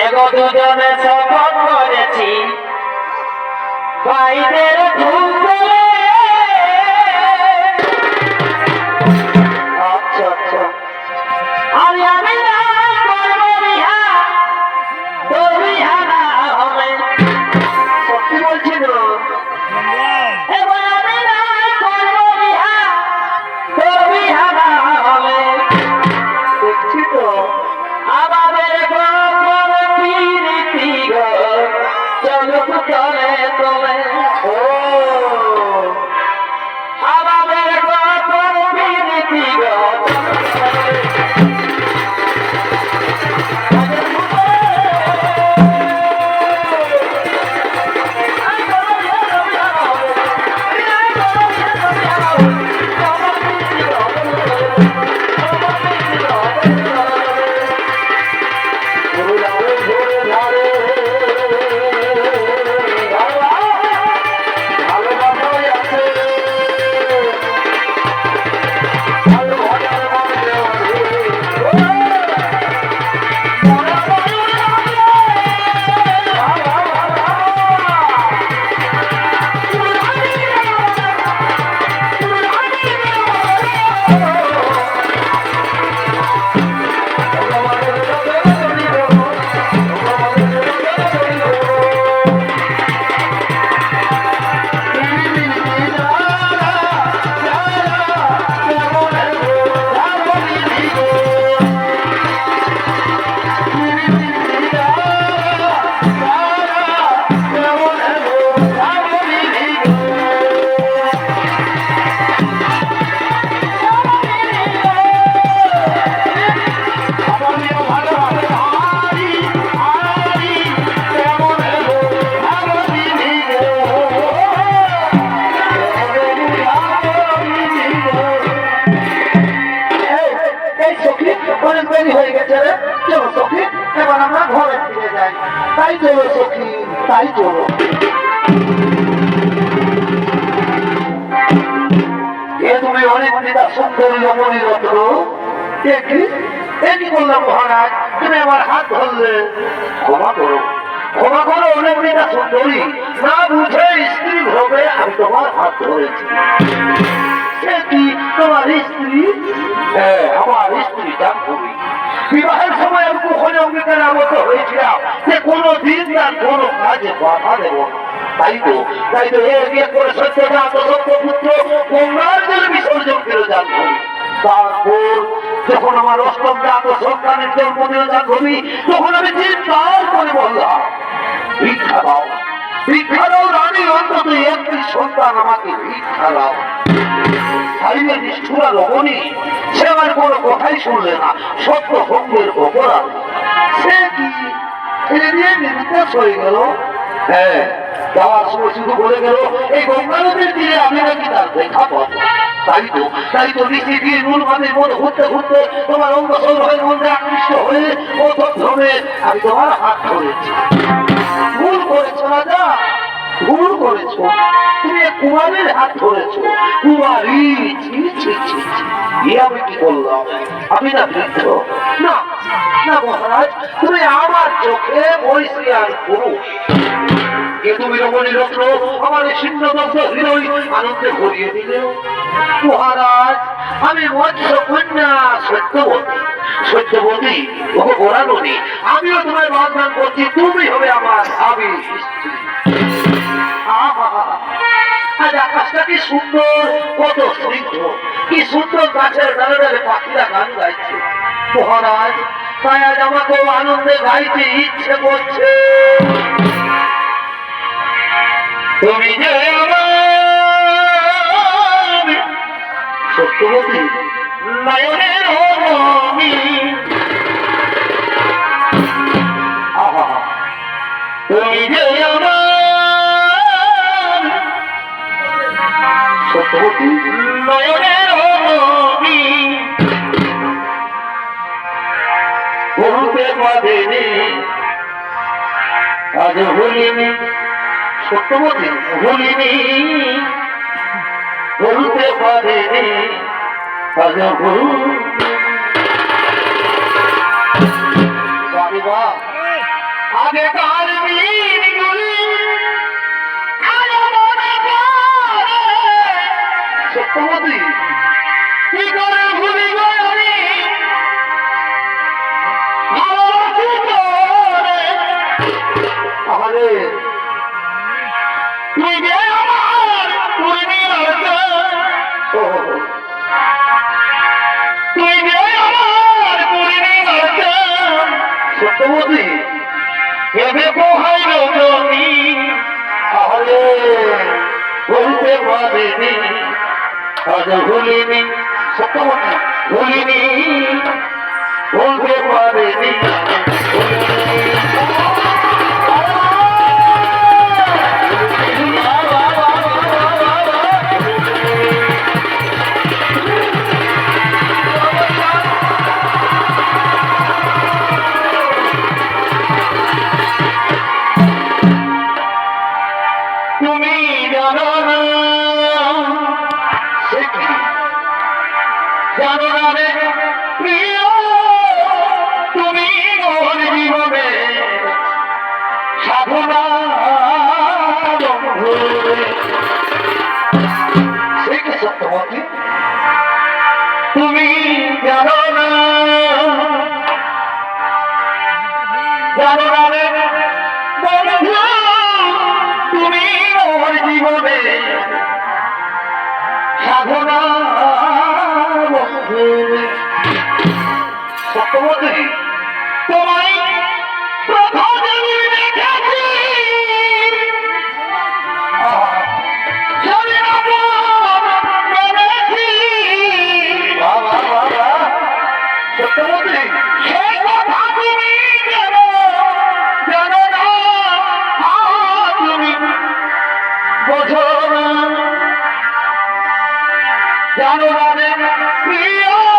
এগো দুজনে শপথ করেছি ভাইদের ঘুম পেলে। আচ্ছা আচ্ছা আমি আমি না করবো বিহা, তোর বিহা না হবে। সত্যি বলছি তো, এবার আমি না করবো বিহা, তোর বিহা না হবে। দেখছি তো আমাদের গোপন প্রীতি গো চলুক তলে তলে। ও আমাদের গোপন প্রীতি গো হয়ে গেছে রে। চলো সখী, এবার আমরা ঘরে ফিরে যাই। তাই চলো সখী, তাই চলো। এ তুমি অনেক দিদা সুন্দরী রমণী রত্ন, কি বললাম মহারাজ, তুমি আমার হাত ধরলে। ক্ষমা করো, ক্ষমা করো অনেক দিদা সুন্দরী, না বুঝে স্ত্রী হবে আমি তোমার হাত ধরেছি। সে কি তোমার স্ত্রী? হ্যাঁ, আমার স্ত্রী জাহ্নবী। বিবাহের সময় আমি কখনো অঙ্গীকারে আবদ্ধ হয়েছিলাম যে কোনোদিন তার কোনো কাজে বাধা দেব না। তাই তো এর বিয়ে করে সত্যজাত সত্যপুত্র গঙ্গার জলে বিসর্জন দিল জাহ্নবী। তারপর যখন আমার অষ্টম জাত সন্তানের জন্ম দিল জাহ্নবী, তখন আমি চিন্তার করে বললাম, ভিক্ষা দাও, ভিক্ষা দাও রানী, অন্তত একটি সন্তান আমাকে ভিক্ষা দাও। নিষ্ঠুরা রমণী, সে আমার কোনো কথাই শুনলে না, সত্য ভঙ্গের অপরাধ। সে কি নিয়ে নির্দেশ হয়ে গেল? হ্যাঁ, যাওয়ার সময় শুধু বলে গেল এই গঙ্গা নদীর তীরে আমি নাকি তার দেখা পাবো। তাই তো নিচে গিয়ে নুন ভাবে মনে ঘুরতে ঘুরতে তোমার অঙ্গ সৌরভের মধ্যে আকৃষ্ট হয়ে প্রথম ধরে আমি তোমার হাত ধরেছি। ভুল করেছো রাজা, ভুল করেছো। তুমি কুমারীর হাত ধরেছো। কুমারী, আমি কি বললাম? আমি না বৃদ্ধ? না না মহারাজ, তুমি আমার চোখে বৈশিয়ার পুরুষ। তুমি রমণী রত্ন আমার ছিন্নদগ্ধ হৃদয় আনন্দে ভরিয়ে দিলে। মহারাজ, আমি মৎস্য কন্যা সত্যবতী ও গোড়া নদী, আমিও তোমায় বাগদান করছি, তুমি হবে আমার স্বামী স্ত্রী। আজ আকাশটা কি সুন্দর, কত স্নিগ্ধ, কি সুন্দর গাছের ডালে ডালে পাখিরা গান গাইছে। মহারাজ, তাই আজ আমাকে আনন্দে গাইতে ইচ্ছে করছে। তুমি যে আমার সত্যবতী নয়নের রমণী, তুমি যে আমার সত্যবতী নয়নের রমণী, বলতে পারেনি আজ ভুলিনি। সত্যবতী ভুলিনি, বলতে পারেনি আজ ভুল। রে বাহ আগে কার মিনগুলি আলো মনে পড়ে সত্যবতী কি করে ভুলি গো আমি ভালোবাসি তোরে আরে তুই যে আমার পূর্ণি আলো তুই যে আমার পূর্ণি আলো সত্যবতী এবে কোহাই রজনী আরে বলতে পারিনি আজ ভুলিনি সত্যবতী ভুলিনি বলতে পারিনি তুমি জানো না জানো না রে প্রিয় তুমি মোর জীবনে সাধনা বন্ধু সত্যবতী তুমি জানো না রে বন্ধু তুমি মোর জীবনে সাধনা বন্ধু সত্যবতী তোমায় প্রথম দেখেছি সত্যবতী সেই কথা তুমি জানো জানো না তুমি বোঝো না জানো না রে প্রিয়